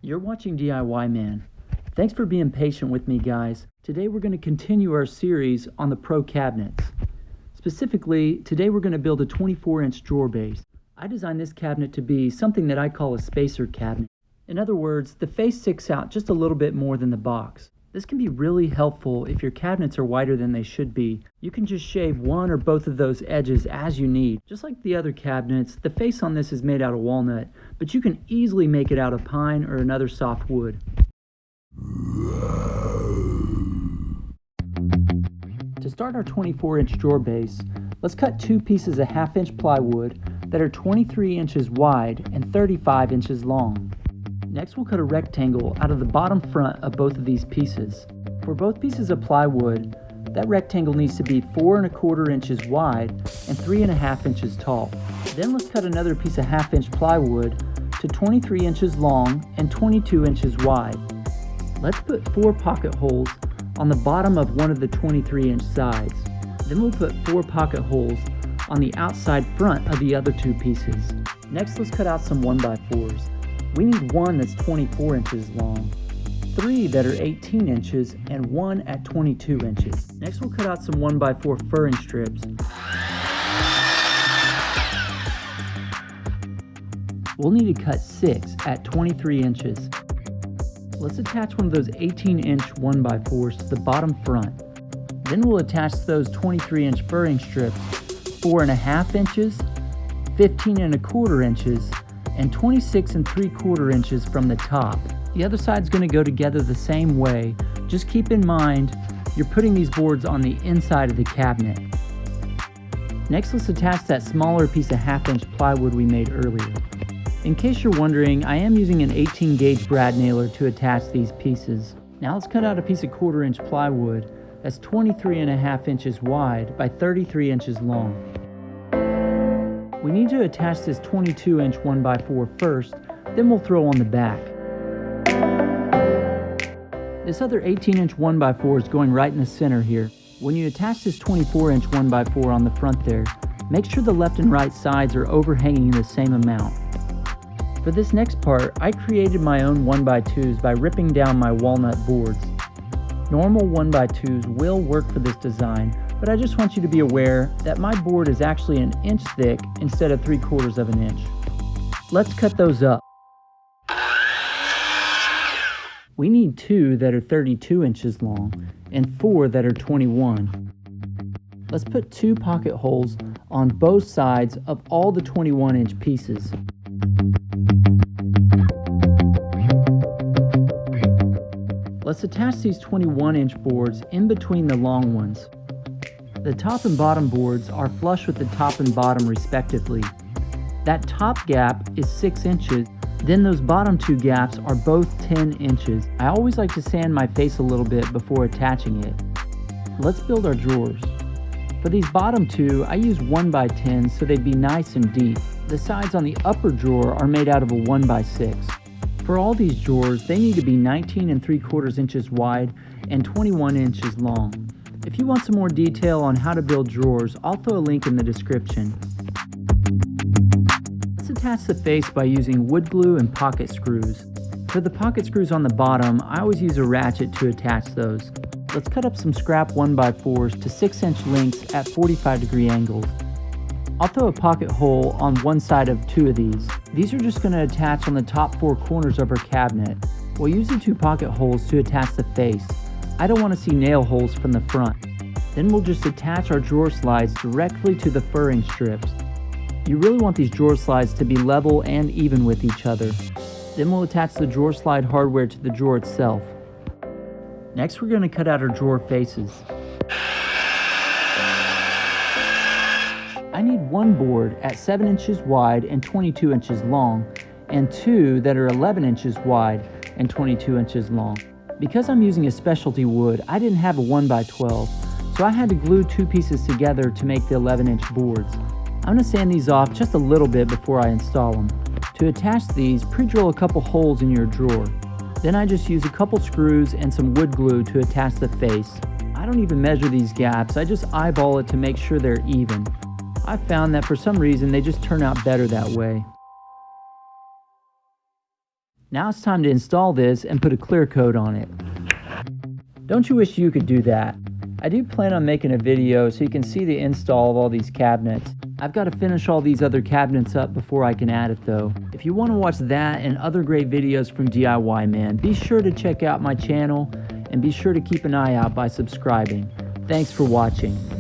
You're watching DIY Man. Thanks for being patient with me, guys. Today we're going to continue our series on the pro cabinets. Specifically, today we're going to build a 24-inch drawer base. I designed this cabinet to be something that I call a spacer cabinet. In other words, the face sticks out just a little bit more than the box. This can be really helpful if your cabinets are wider than they should be. You can just shave one or both of those edges as you need. Just like the other cabinets, the face on this is made out of walnut, but you can easily make it out of pine or another soft wood. To start our 24-inch drawer base, let's cut two pieces of 1/2-inch plywood that are 23 inches wide and 35 inches long. Next, we'll cut a rectangle out of the bottom front of both of these pieces. For both pieces of plywood, that rectangle needs to be 4 1/4 inches wide and 3 1/2 inches tall. Then let's cut another piece of 1/2-inch plywood to 23 inches long and 22 inches wide. Let's put 4 pocket holes on the bottom of one of the 23-inch sides. Then we'll put 4 pocket holes on the outside front of the other two pieces. Next, let's cut out some 1x4s. We need one that's 24 inches long, 3 that are 18 inches, and 1 at 22 inches. Next, we'll cut out some 1x4 furring strips. We'll need to cut 6 at 23 inches. Let's attach one of those 18-inch 1x4s to the bottom front. Then we'll attach those 23-inch furring strips 4 1/2 inches, 15 1/4 inches, and 26 3/4 inches from the top. The other side's going to go together the same way. Just keep in mind you're putting these boards on the inside of the cabinet. Next, let's attach that smaller piece of 1/2-inch plywood we made earlier. In case you're wondering, I am using an 18-gauge brad nailer to attach these pieces. Now let's cut out a piece of 1/4-inch plywood that's 23 1/2 inches wide by 33 inches long. We need to attach this 22-inch 1x4 first, then we'll throw on the back. This other 18-inch 1x4 is going right in the center here. When you attach this 24-inch 1x4 on the front there, make sure the left and right sides are overhanging the same amount. For this next part, I created my own 1x2s by ripping down my walnut boards. Normal 1x2s will work for this design, but I just want you to be aware that my board is actually an inch thick instead of 3/4 of an inch. Let's cut those up. We need 2 that are 32 inches long and 4 that are 21. Let's put 2 pocket holes on both sides of all the 21-inch pieces. Let's attach these 21-inch boards in between the long ones. The top and bottom boards are flush with the top and bottom respectively. That top gap is 6 inches, then those bottom 2 gaps are both 10 inches. I always like to sand my face a little bit before attaching it. Let's build our drawers. For these bottom 2, I use 1x10 so they'd be nice and deep. The sides on the upper drawer are made out of a 1x6. For all these drawers, they need to be 19 3/4 inches wide and 21 inches long. If you want some more detail on how to build drawers, I'll throw a link in the description. Let's attach the face by using wood glue and pocket screws. For the pocket screws on the bottom, I always use a ratchet to attach those. Let's cut up some scrap 1x4s to 6-inch lengths at 45-degree angles. I'll throw a pocket hole on one side of 2 of these. These are just going to attach on the top 4 corners of our cabinet. We'll use the 2 pocket holes to attach the face. I don't want to see nail holes from the front. Then we'll just attach our drawer slides directly to the furring strips. You really want these drawer slides to be level and even with each other. Then we'll attach the drawer slide hardware to the drawer itself. Next, we're going to cut out our drawer faces. I need 1 board at 7 inches wide and 22 inches long, and 2 that are 11 inches wide and 22 inches long. Because I'm using a specialty wood, I didn't have a 1x12, so I had to glue 2 pieces together to make the 11-inch boards. I'm going to sand these off just a little bit before I install them. To attach these, pre-drill a couple holes in your drawer. Then I just use a couple screws and some wood glue to attach the face. I don't even measure these gaps, I just eyeball it to make sure they're even. I've found that for some reason they just turn out better that way. Now it's time to install this and put a clear coat on it. Don't you wish you could do that? I do plan on making a video so you can see the install of all these cabinets. I've got to finish all these other cabinets up before I can add it though. If you want to watch that and other great videos from DIY Man, be sure to check out my channel and be sure to keep an eye out by subscribing. Thanks for watching.